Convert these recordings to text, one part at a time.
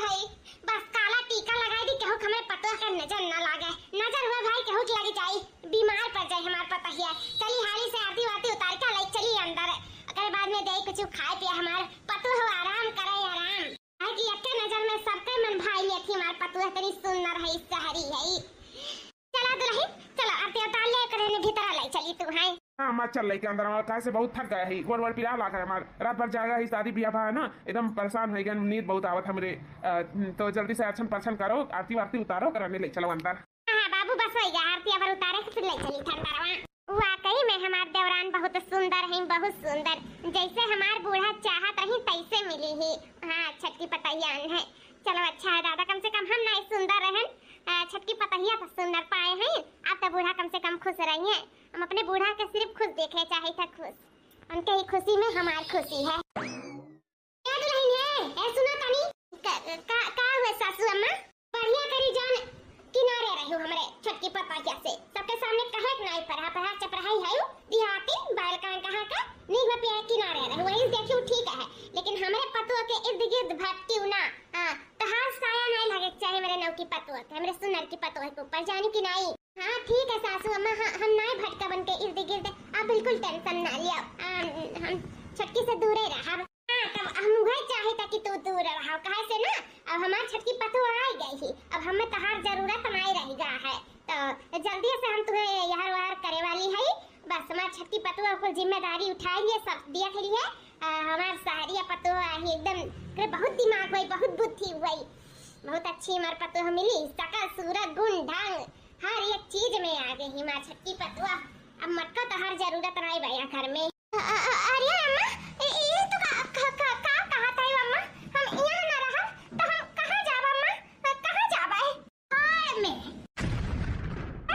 भाई बस काला टीका लगाई दी केहू हमें पतो के नजर न लागे। नजर हुआ भाई केहू के लग जाई, बीमार पड़ जाए हमार पता ही है। चली हाली से आरती वारती उतार के ले चली अंदर, अगर बाद में दे कुछ खाए पिए हमार पतो हो आराम करे आराम। है कि एक नजर में सबके मन भाई लेथी हमार पतो है तनी सुंदर है सहरी है। चला दुल्हन चला आरती उतार ले करे ने भीतर ले चली तू है। हाँ मैं चल रही के अंदर हमारे कहा से बहुत थक गया है, गोड़ वोड़ पिला ला कर हमारे रात भर जाएगा ही शादी ब्याह है ना, एकदम परेशान हो गया, नींद बहुत आवत है मेरे। तो जल्दी से अर्चन पर्चन करो, आरती वारती उतारो करने ले चलो अंदर। हाँ बाबू बस हो गया, आरती अबर उतारे फिर ले चली ठंडा। वाकई में हमार देवरान बहुत सुंदर है, बहुत सुंदर, जैसे हमार बूढ़ा चाहत रही तैसे मिली ही। हाँ छटकी पतैयान है, चलो अच्छा है दादा, कम से कम हम नहीं सुंदर रहन, छटकी पतैया तो सुंदर पाए हैं। आप तो बूढ़ा कम से कम खुश रही हैं, हम अपने बूढ़ा के सिर्फ खुश देखे चाहे था, खुश उनके ही खुशी में हमारी खुशी है। क्या दुल्हन है ए सुनो तनी का हुए सासू अम्मा बढ़िया करी जान किनारे रहो हमरे छटकी पतैया से, सबके सामने कहे नहीं पढ़ा चपराई है दिहाती बाल कहां का नहीं में पे किनारे रहो, वही देखियो ठीक है, लेकिन हमरे पतुआ के इर्द गिर्द भटकी ना। हां तहार साया नहीं लगे चाहे मेरे नौ की पतुआ के, हमरे सुनर की पतुआ के ऊपर जानी कि नहीं। हाँ ठीक है सासू अम्मा, हम नहीं भटका बन के इर्द गिर्द, आप बिल्कुल टेंशन ना लिया, हम छटकी से दूर ही रहा। हाँ तब हम वही चाहे था कि तू दूर रहा, कहे से ना अब हमार छटकी पतुआ आ गई ही, अब हमें तहार जरूरत नहीं रह गया है, तो जल्दी से हम तुम्हें यार वार करे वाली है। बस हमार छटकी पतुआ को जिम्मेदारी उठाई लिए, सब दिया के लिए हमार सारिया पतुआ एकदम बहुत दिमाग हुई, बहुत बुद्धि हुई, बहुत अच्छी हमार पतुआ मिली, सकल सूरत गुण ढंग हर एक चीज में आ गई हमार छटकी पतुआ। अब मटका तो हर जरूरत नहीं भैया घर में। अरे अम्मा ये तो कहा था अम्मा, हम यहाँ ना रहा तो हम कहाँ जाब अम्मा, कहाँ जाब है हाय में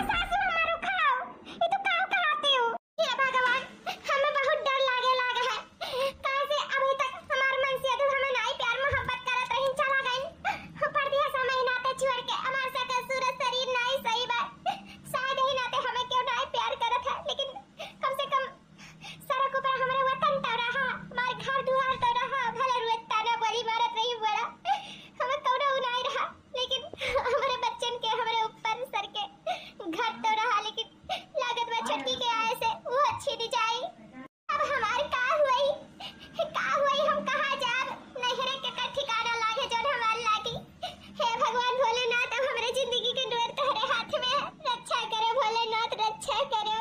सासू हमारो खाओ, ये तो काऊ कहते हो। हे भगवान हमें बहुत डर लागे है, कहां से अभी तक हमार मन से अधूरा हमें नहीं प्यार मोहब्बत करत रही चला गई परदिया समय नाते छोड़ के, हमार सकल सूरत शरीर नहीं सही बात, शायद ही नाते हमें क्यों नहीं प्यार करत है, लेकिन कम से कम सड़क ऊपर हमारे वतन तो रहा, हमारे घर दुआर तो रहा, भले रुएता ना गोली मारत रही बड़ा, हमें कौनो नहीं रहा, लेकिन हमारे बच्चन के हमारे ऊपर सर के घर तो रहा, लेकिन लागत में छटकी के आए से वो अच्छी नहीं जाई। अब हमारी का हुई हम कहाँ जाब, नहरे के का ठिकाना लागे जो हमारे लागी। हे भगवान भोलेनाथ अब हमारे जिंदगी के डोर तुम्हारे हाथ में है, रक्षा करो भोलेनाथ रक्षा करो।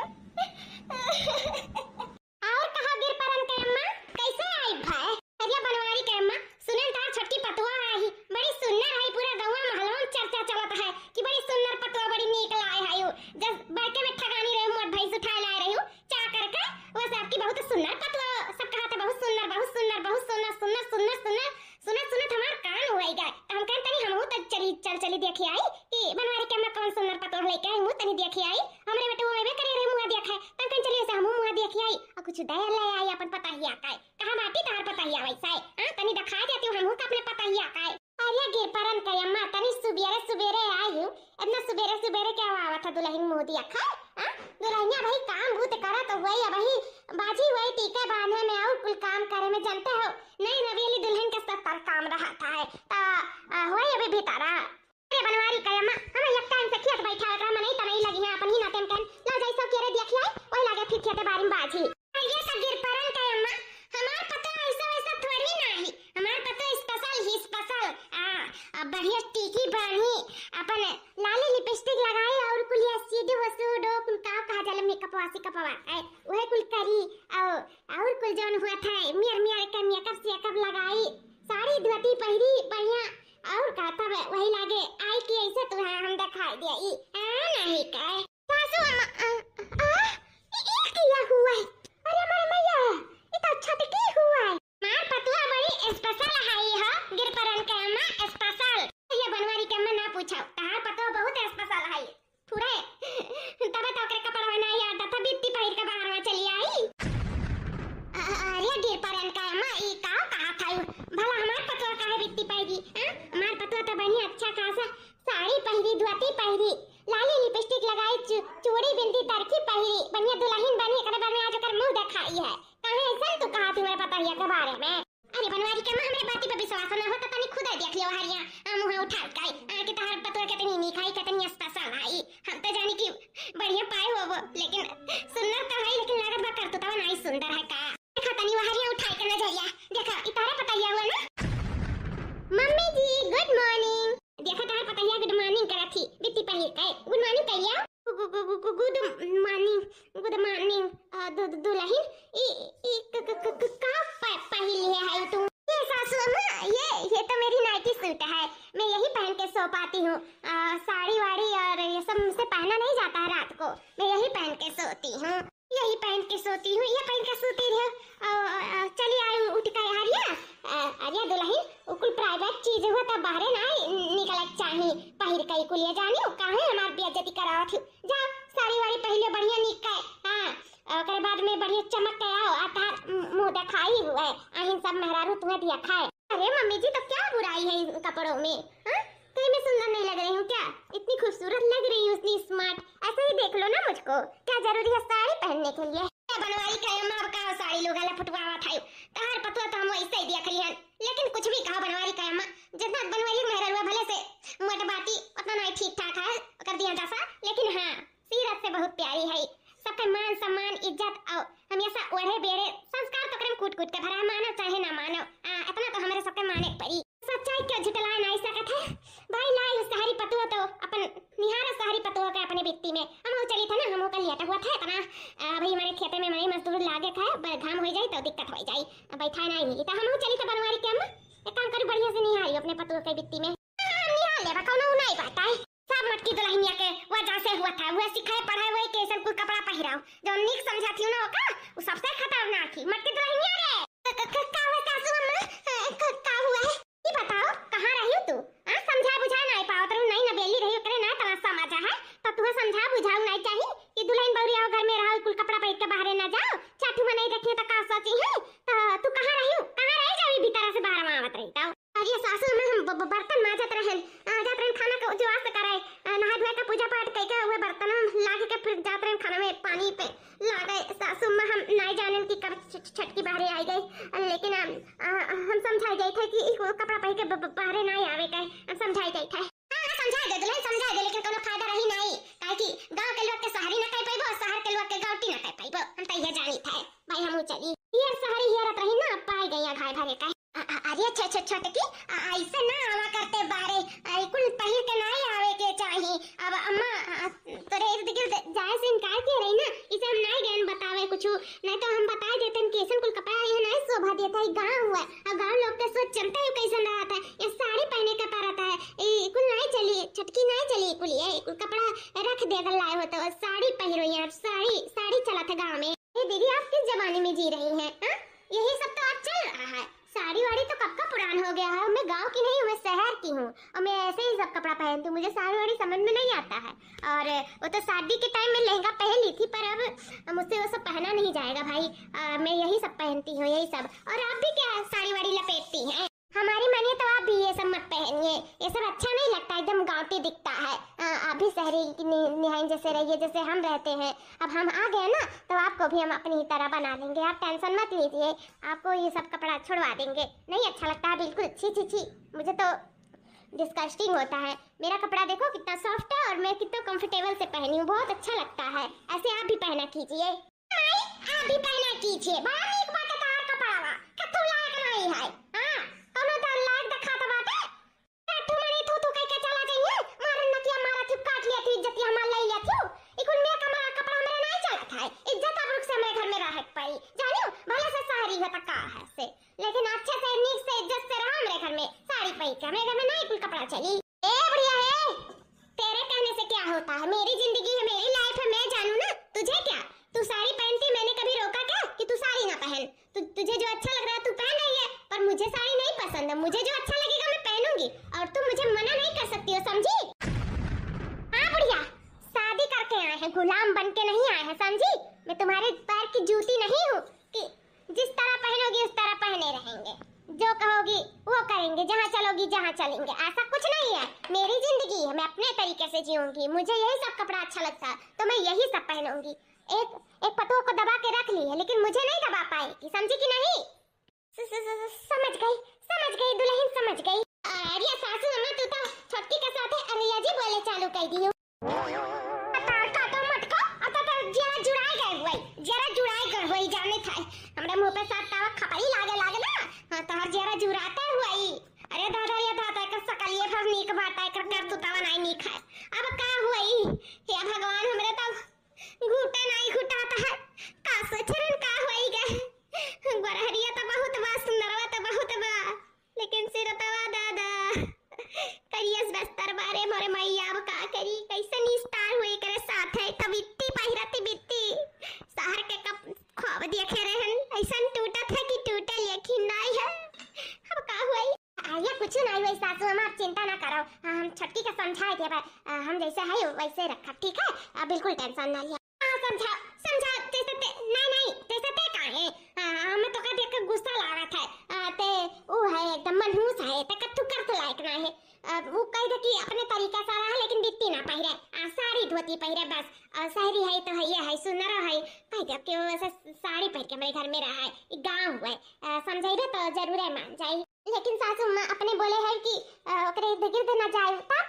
और कहा गिर परन के अम्मा कैसे आई भाई हरिया बनवारी के अम्मा, सुनन तार छटकी पतुआ आई बड़ी सुंदर है, पूरा गांव महल में चर्चा चलत है कि बड़ी सुंदर पतुआ बड़ी नीक लाए है, जब बड़के में ठगानी रहे मोट भैंस उठा लाए रही चा करके, वैसे आपकी बहुत सुंदर पतुआ सब कहते बहुत सुंदर बहुत सुंदर बहुत सुंदर सुंदर सुंदर सुंदर सुनत सुनत हमार कान होई गए, हम कहन तनी हमहू तक चली देखी आई कि बनवारी के अम्मा कौन सुंदर पतुआ लेके आई, मुंह तनी देखी आई, हमरे बेटे वो एबे करे रे मुंह देखे तन कन चलिए से हमहू मुंह देखी आई और कुछ दया ले आई अपन पता ही आकाय, कहां बाटी तार पता ही आवै साई हां तनी दिखा देती हूं हमहू का अपने पता ही आकाय। अरे गिर परन के अम्मा तनी सुबेरे आई हूं, इतना सुबेरे क्या आवत है दुल्हन मुंह दिया खा हां दुल्हनिया भाई काम भूत करा तो वही वही बाजी वही टीका बांधने में और कुल काम करे में जानते हो नहीं, नवेली दुल्हन के सत्तर काम रहता है ता वही अभी भीतरा। अरे बनवारी के अम्मा हम एक टाइम से खेत बैठा है नहीं त नहीं लगी है अपन ही नाते में ला जैसा केरे देख लाई वही लागे फिर खेते बारी में बाजी। ये सब गिर परन के अम्मा हमार पता ऐसा थोड़ी नहीं, हमार पता स्पेशल ही स्पेशल बढ़िया टीकी बांधी अपन लाली लिपस्टिक लगाई और कुलिया सीधे वसूडो कुल का कहा जाला मेकअप वासी कपवा वही कुल करी और कुल जौन हुआ था मियर के मेकअप लगाई, साड़ी धोती पहरी बढ़िया और कहता है वही लागे आई कि ऐसे तो हम दिखाई दिया ई नहीं कहे सासू अम्मा ये किया हुआ है। अरे हमारे मैया ये तो अच्छा तो की हुआ है, मार पतुआ बड़ी स्पेशल है ये गिर परन के अम्मा स्पेशल, ये बनवारी के अम्मा ना पूछो तार पतुआ बहुत स्पेशल है पूरे तब तो के कपड़ा ना याद था बित्ती पहिर के बाहर में चली आई। अरे गिर परन के अम्मा ई का कहा था भला हमार पतुआ काहे बित्ती पहिरी हमार पतुआ तो बनी अच्छा खासा साड़ी पहिरी धोती पहिरी लाली लिपस्टिक लगाई चूड़ी बिंदी तरकी पहिरी बढ़िया दुल्हन बनी एकरे बारे में आज ओकर मुंह दिखाई है, काहे ऐसा तू कहा थी मेरे पता है के बारे में। अरे बनवारी के हमारे बाती पे विश्वास ना हो तो तनी खुद देख लियो है हरिया मुंह उठा के कि तहार पतवा कितनी निखाई कितनी स्पेशल आई। हम तो जानी कि बढ़िया पाए हो वो, लेकिन सुंदर तो है, लेकिन लागत बा करतो तवा नहीं सुंदर है का। देखा तनी वो हरिया उठा के नजरिया देखा इतारे पतैया हुआ ना। मम्मी जी गुड मॉर्निंग। देखा तहार पतैया गुड मॉर्निंग करत थी बिट्टी पहिर के। गुड मॉर्निंग कहिया। गुड मॉर्निंग दुल्हन ई का पहली है तू। ये सासू अम्मा ये तो मेरी नाइटी सूट है, मैं यही पहन के सो पाती हूँ। साड़ी वाड़ी और ये सब मुझसे पहना नहीं जाता है रात को, मैं यही पहन के सोती हूँ, यही पहन के सोती हूँ, ये पहन के सोती रहो। चलिए आई उठ के आर्या दुल्हन कुल प्राइवेट चीज हुआ तब बाहर ना निकल चाहिए पहिर के कुल ये जानियो काहे हमार बेइज्जती करावत। जाओ साड़ी वाड़ी पहले बढ़िया निकाय। हां ओकर बाद में बढ़िया चमक के आओ आधार मुंह दिखाई हुए आहिन सब मेहरारू तुम्हें दिया खाए। अरे मम्मी जी तो क्या बुराई है इन कपड़ों में? हां कहीं मैं सुंदर नहीं लग रही हूँ क्या? इतनी खूबसूरत लग रही हूँ, इतनी स्मार्ट। ऐसे ही देख लो ना मुझको, क्या जरूरी है साड़ी पहनने के लिए? बनवाई का अम्मा का साड़ी लोग गला फटवावा था तहार पतवा तो हम वैसे ही दिया खलिहन, लेकिन कुछ भी कहा बनवाई का अम्मा जितना बनवाई मेहरलवा भले से मोटबाटी उतना नहीं ठीक ठाक है कर दिया जैसा, लेकिन हां सीरत से बहुत प्यारी है। सबका मान सम्मान इज्जत और हमेशा ओढ़े बेड़े संस्कार तो करम कूट कूट के भरा मानो चाहे ना मानो इतना तो हमारे सबके माने पड़ी। सच्चाई क्यों झुटलाए नहीं सकत है भाई? लाई सहारी पतुआ तो अपन निहार सहारी पतुआ के अपने बित्ती में हम चली था ना, हम का लिया हुआ था इतना भाई हमारे खेते में मई मजदूर लागे खाए घाम हो जाए तो दिक्कत हो जाए बैठा नहीं मिली तो हम चली था बनवारी के अम्मा एक काम करी बढ़िया से निहारी अपने पतुआ के बित्ती में निहार ले कौनो नहीं बात है। सब मटकी दुल्हनिया के वजह से हुआ था, वह सिखाए पढ़ाए वही कैसन कुल कपड़ा पहिराओ जो निक समझाती हूं ना ओका वो सबसे खतरनाक थी मटकी दुल्हनिया रे। का हुआ सासू अम्मा का हुआ है ये बताओ कहां रही तू? हां समझा बुझा नहीं पाओ तो नहीं ना बेली रही करे ना तमाशा मजा है तो तू समझा बुझाऊ नहीं चाहिए कि दुल्हन बौरिया घर में रहो कुल कपड़ा पहन के बाहर ना जाओ चाटू में नहीं रखिए तो का सोची है तो तू कहां रही जावी भीतर से बाहर में आवत रही तो। अरे सासू में हम बर्तन माजत रहन जात रहन खाना का जो वास्ते कराए नहा धोए का पूजा पाठ कई के हुए बर्तन लाके के फिर जात रहन खाना में पानी पे लागे। सासू में हम नहीं जानन कि कब छटकी बाहर आई गई, लेकिन हम समझाई गई थे कि कपड़ा पहन के बाहर नहीं आवे के हम समझाई गई थे। हां समझाई दे दुल्हन समझाई दे, लेकिन कोनो फायदा रही नहीं काहे कि गांव के लोग के शहरी ना कह पाइबो शहर के लोग के गांवटी ना कह पाइबो हम तो ये जानी थे भाई हम चली ये शहरी हियरत रही ना पाई गई घाय भरे का। अरे छोटकी ऐसे ना आवा करते बारे कुल पहिर के नहीं आवे के चाहिए। अब अम्मा तोरे इर्द गिर्द जाए से इनकार किए रही ना इसे हम नहीं गए बतावे कुछ नहीं तो हम बता देते कैसन कुल कपड़ा ये नहीं शोभा देता है गांव हुआ अब गांव लोग के सोच चलता है कैसन रहता है ये साड़ी पहने का पड़ता है कुल नहीं चली छटकी नहीं चली कुल ये कुल कपड़ा रख दे अगर लाए हो तो साड़ी पहिरो यार साड़ी चला था गाँव में। ये दीदी आप किस जमाने में जी रही है? यही सब तो आज चल रहा है, साड़ी वाड़ी तो कब का पुरान हो गया है। मैं गांव की नहीं हूँ मैं शहर की हूँ और मैं ऐसे ही सब कपड़ा पहनती हूँ, मुझे साड़ी वाड़ी समझ में नहीं आता है। और वो तो शादी के टाइम में लहंगा पहन ली थी पर अब मुझसे वो सब पहना नहीं जाएगा भाई। मैं यही सब पहनती हूँ यही सब। और आप भी क्या साड़ी वाड़ी लपेटती हैं? हमारी मानिए तो आप भी ये सब मत पहनिए, ये सब अच्छा नहीं लगता, एकदम गाँवटी दिखता है। आप भी शहरी की निहाइन जैसे रहिए जैसे हम रहते हैं। अब हम आ गए ना तो आपको भी हम अपनी तरह बना देंगे, आप टेंशन मत लीजिए, आपको ये सब कपड़ा छुड़वा देंगे। नहीं अच्छा लगता है बिल्कुल, छी छी मुझे तो डिस्कस्टिंग होता है। मेरा कपड़ा देखो कितना सॉफ्ट है और मैं कितना कंफर्टेबल से पहनी हूँ, बहुत अच्छा लगता है। ऐसे आप भी पहना कीजिए। आप भी पहना कीजिए। बार एक बात कार कपड़ा कत्तू लायक नहीं है। हां कोनो तो लायक दिखा तो बात है कत्तू मने थू कह के चला जाइए मारन न किया मारा थी काट लिया थी इज्जत हमार ले लिया थी इकुल में कमरा कपड़ा मेरा नहीं चलता है। इज्जत अब से मेरे घर में रह पाई जानियो भले से शहरी है तक है से, लेकिन अच्छे से नीक से इज्जत से रहा मेरे घर में साड़ी पहन के। मेरे घर में नहीं कुल कपड़ा चली। ए बढ़िया है तेरे कहने से क्या होता है, मेरी जिंदगी है मेरी लाइफ है, मैं जानू ना तुझे क्या। तू साड़ी पहनती मैंने कभी रोका क्या कि तू साड़ी ना पहन? तुझे जो अच्छा लग रहा है तू पहन रही है, पर मुझे साड़ी नहीं पसंद है। मुझे जो अच्छा लगेगा मैं पहनूंगी और तुम मुझे मना नहीं कर सकती हो, समझी? हाँ बुढ़िया शादी करके आए हैं, गुलाम बन के नहीं आए हैं, समझी? मैं तुम्हारे पैर की जूती नहीं हूँ कि जिस तरह पहनोगी उस तरह पहने रहेंगे, जो कहोगी वो करेंगे, जहाँ चलोगी जहाँ चलेंगे। ऐसा कुछ नहीं है, मेरी जिंदगी है, मैं अपने तरीके से जीऊंगी। मुझे यही सब कपड़ा अच्छा लगता है तो मैं यही सब पहनूंगी। एक पतों को दबा के रख ली है लेकिन मुझे नहीं दबा पाएगी, समझी कि नहीं? समझ गई दुल्हन समझ गई। अरे सासू अम्मा तू तो छोटकी के साथे अरिया जी बोले चालू कर दियो काटो मटको आता तो जरा जुड़ाई गए हुई जाने था हमरा मुंह पे साथ तावा खपाई लागे ना तोहर जरा जुराते हुई अरे दादा ये दादा का सकलिए भर नीक बात है कर तू तवा नहीं नीक है अब का हुई हे भगवान हमरे तो घुटे नहीं घुटाता है का सोचरन का होई गए गोरहरिया तो बहुत बा सुंदरवा तो बहुत बा लेकिन सिरतवा दादा करियस बस्तर बारे मोरे मैया अब का करी कैसे निस्तार हुई करे साथ है तब इत्ती पहिरती बित्ती शहर के कप ख्वाब देखे रहन ऐसन टूटत है कि टूटे लेकिन नहीं है अब का हुई आया कुछ नहीं हुई सासू अम्मा आप चिंता ना करो हम छटकी का समझाए थे हम जैसे है वैसे रखा ठीक है बिल्कुल टेंशन ना लिया समझा जैसे नहीं जैसे ते काहे हमें तो का देख के गुस्सा लगा था ते वो है एकदम मनहूस है ते कत्तू कर तो लायक ना है वो कह दे कि अपने तरीका सारा है लेकिन बित्ती ना पहिरे साड़ी धोती पहिरे बस शहरी है तो है सुंदर है कह दे कि वो ऐसे साड़ी पहन के मेरे घर में रहा है गांव है समझाइबे तो जरूर है मान जाई लेकिन सासू मां अपने बोले है कि ओकरे गिरद ना जाए तब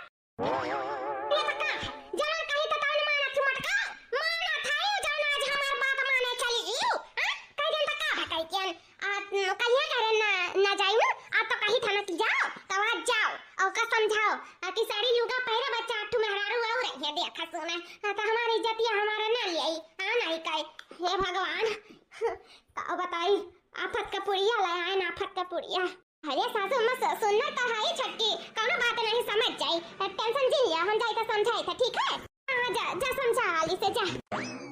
ये तो का जरा कहीं तो तान माना तू मटका माना थायो जाना आज हमार बात माने चली यू कह दिन तक का भकाई केन कहिया करे ना जाई आ तो कहीं थाना की जाओ तो आज जाओ और का समझाओ कि साड़ी लुगा पहरे बच्चा आठू मेहरारू और ये देखा सुने तो हमारी इज्जत ये हमारा ना लियाई हां नहीं कहे हे भगवान का बताई आफत का पुड़िया लाए ना आफत का पुड़िया अरे सासू अम्मा सुनना तो है छटकी कौनो बात नहीं समझ जाई टेंशन जी लिया हम जाई तो समझाई था ठीक है जा समझा हाली से जा